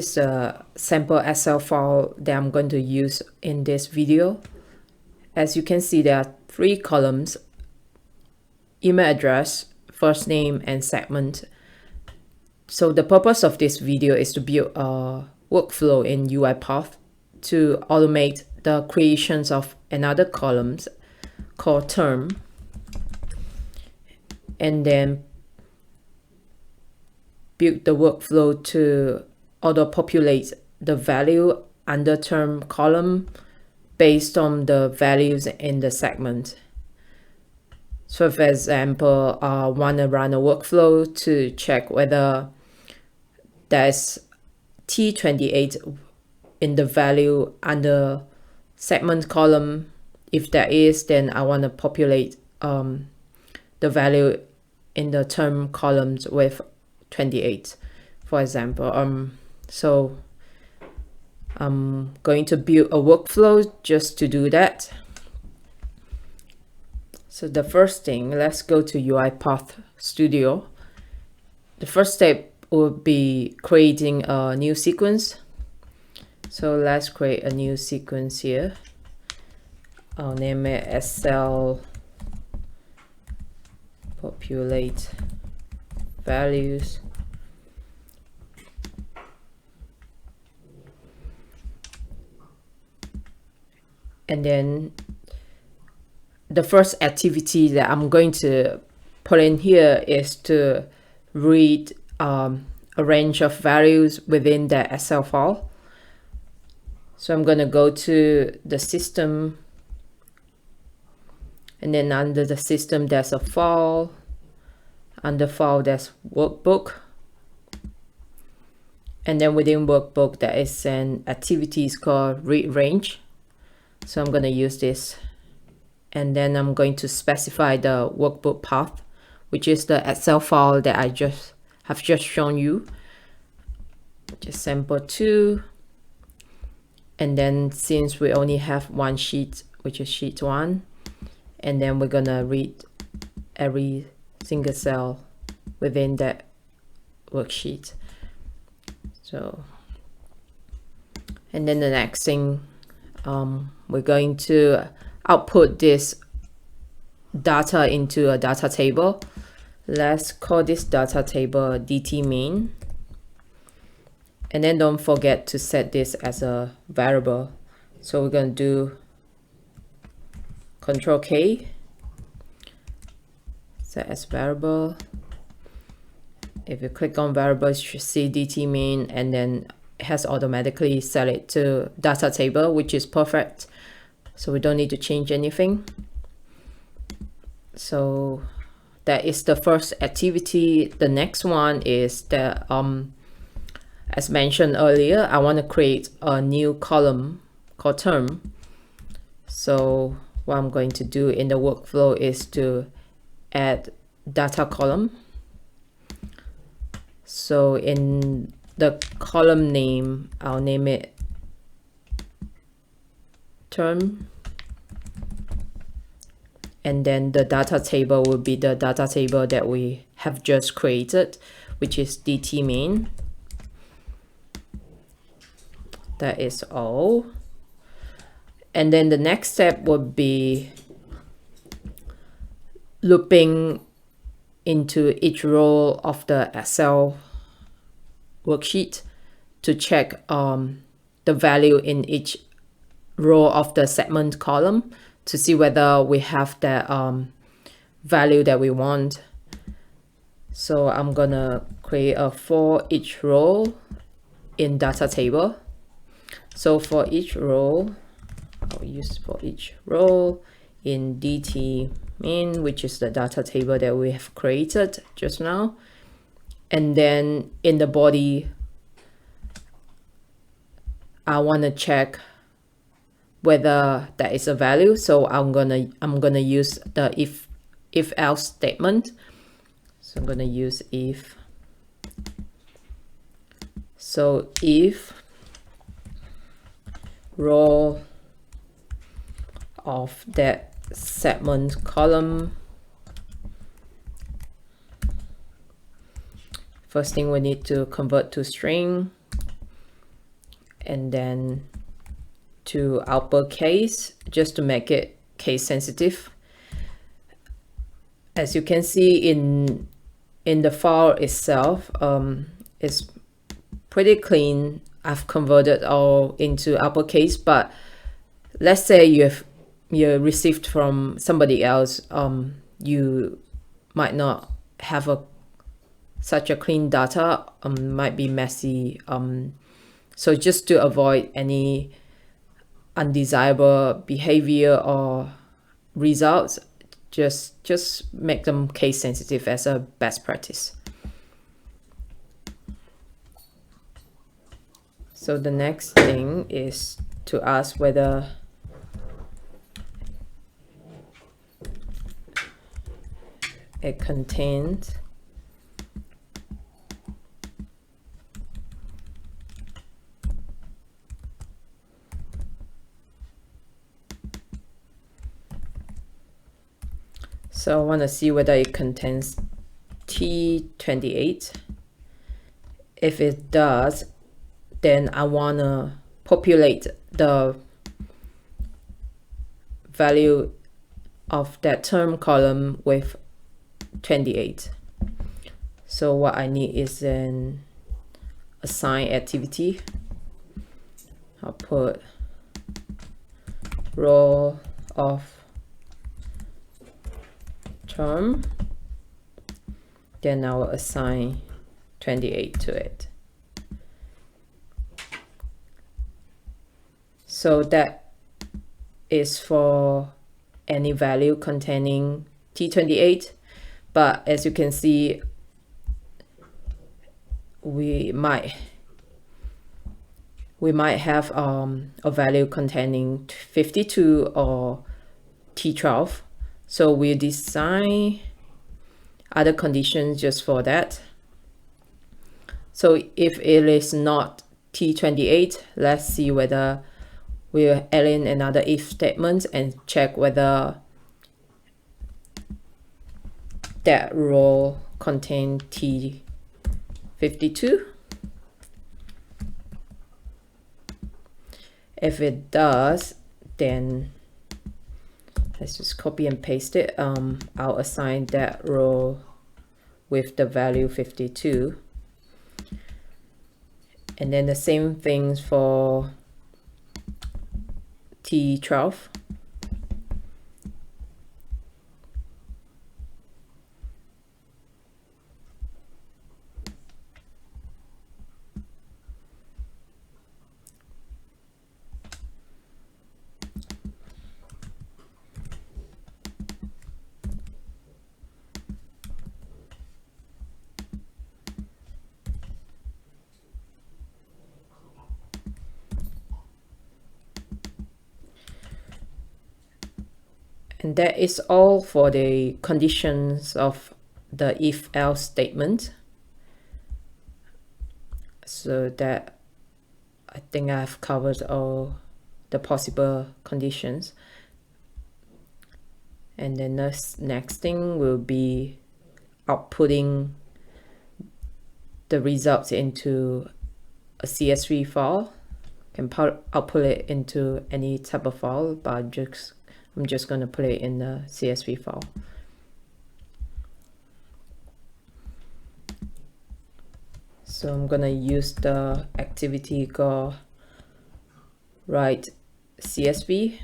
is a sample Excel file that I'm going to use in this video. As you can see, there are 3 columns: email address, first name, and segment. So the purpose of this video is to build a workflow in UiPath to automate the creations of another columns called term, and then build the workflow to auto-populate the value under term column based on the values in the segment. So for example, I want to run a workflow to check whether there's T28 in the value under segment column. If there is, then I want to populate the value in the term columns with 28, for example. So I'm going to build a workflow just to do that. So the first thing, let's go to UiPath Studio. The first step would be creating a new sequence. So let's create a new sequence here. I'll name it SL populate values. And then the first activity that I'm going to put in here is to read a range of values within the Excel file. So I'm going to go to the system, and then under the system there's a file. Under file there's workbook, and then within workbook there is an activity called read range. So I'm going to use this, and then I'm going to specify the workbook path, which is the Excel file that I have just shown you, just sample 2. And then since we only have one sheet, which is sheet 1, and then we're gonna read every single cell within that worksheet. So, and then the next thing, we're going to output this data into a data table. Let's call this data table DT main. And then don't forget to set this as a variable. So we're going to do Control K, set as variable. If you click on variables, you should see DT main, and then it has automatically set it to data table, which is perfect. So we don't need to change anything. So that is the first activity. The next one is the as mentioned earlier, I want to create a new column called term. So what I'm going to do in the workflow is to add data column. So in the column name, I'll name it term, and then the data table will be the data table that we have just created, which is DT main. That is all. And then the next step would be looping into each row of the Excel worksheet to check the value in each row of the segment column to see whether we have the value that we want. So I'm gonna create a for each row in data table. So for each row, I'll use for each row in DT main, which is the data table that we have created just now. And then in the body, I want to check whether that is a value. So I'm gonna use the if else statement. So I'm gonna use if. So if row of that segment column, first thing we need to convert to string, and then to uppercase just to make it case sensitive. As you can see in the file itself, it's pretty clean. I've converted all into uppercase, but let's say you received from somebody else, you might not have such a clean data, might be messy. So just to avoid any undesirable behavior or results, just make them case sensitive as a best practice. So the next thing is to ask whether it contains So I want to see whether it contains T28. If it does, then I want to populate the value of that term column with 28. So what I need is an assign activity. I'll put row of term, then I will assign 28 to it. So that is for any value containing T28, but as you can see, we might have a value containing 52 or T12. So we design other conditions just for that. So if it is not T28, let's see whether we'll add in another if statement and check whether that row contains T52. If it does, then let's just copy and paste it. I'll assign that row with the value 52. And then the same things for T12. And that is all for the conditions of the if-else statement. So that I think I've covered all the possible conditions. And then the next thing will be outputting the results into a CSV file. You can output it into any type of file, but I'm just going to put it in the CSV file. So I'm going to use the activity called write CSV,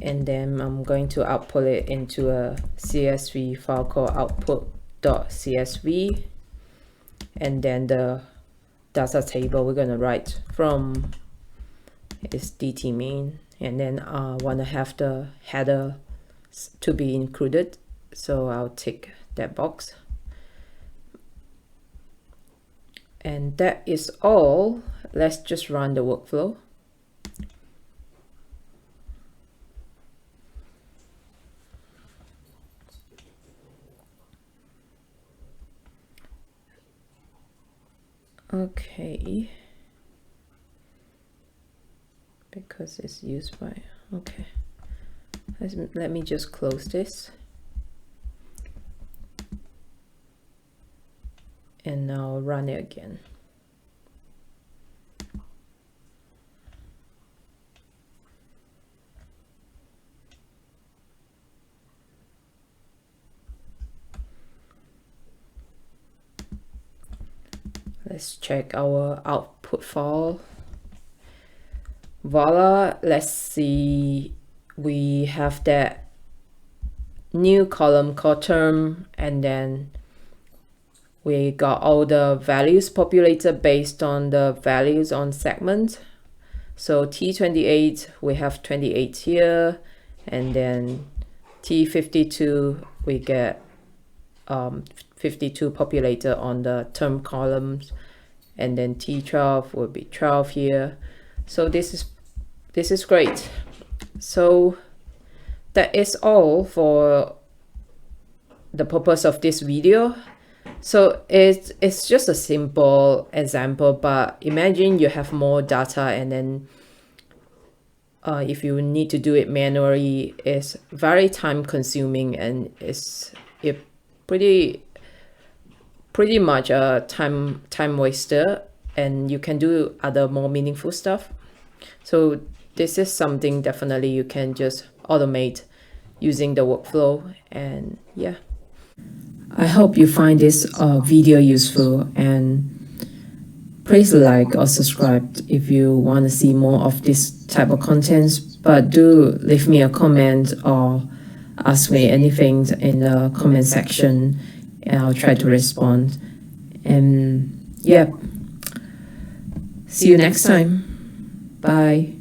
and then I'm going to output it into a CSV file called output.csv, and then the data table we're going to write from is DT main. And then I want to have the header to be included, so I'll tick that box. And that is all. Let's just run the workflow. Okay. Because it's used by, okay. Let me just close this. And now run it again. Let's check our output file. Voila, let's see, we have that new column called term, and then we got all the values populated based on the values on segment. So T28, we have 28 here, and then T52, we get 52 populated on the term columns, and then T12 will be 12 here. So this is great. So that is all for the purpose of this video. So it's just a simple example, but imagine you have more data, and then if you need to do it manually, it's very time consuming, and it's pretty much a time waster, and you can do other more meaningful stuff. So this is something definitely you can just automate using the workflow. And yeah, I hope you find this video useful, and please like or subscribe if you want to see more of this type of contents. But do leave me a comment or ask me anything in the comment section, and I'll try to respond. And yeah, see you next time. Bye.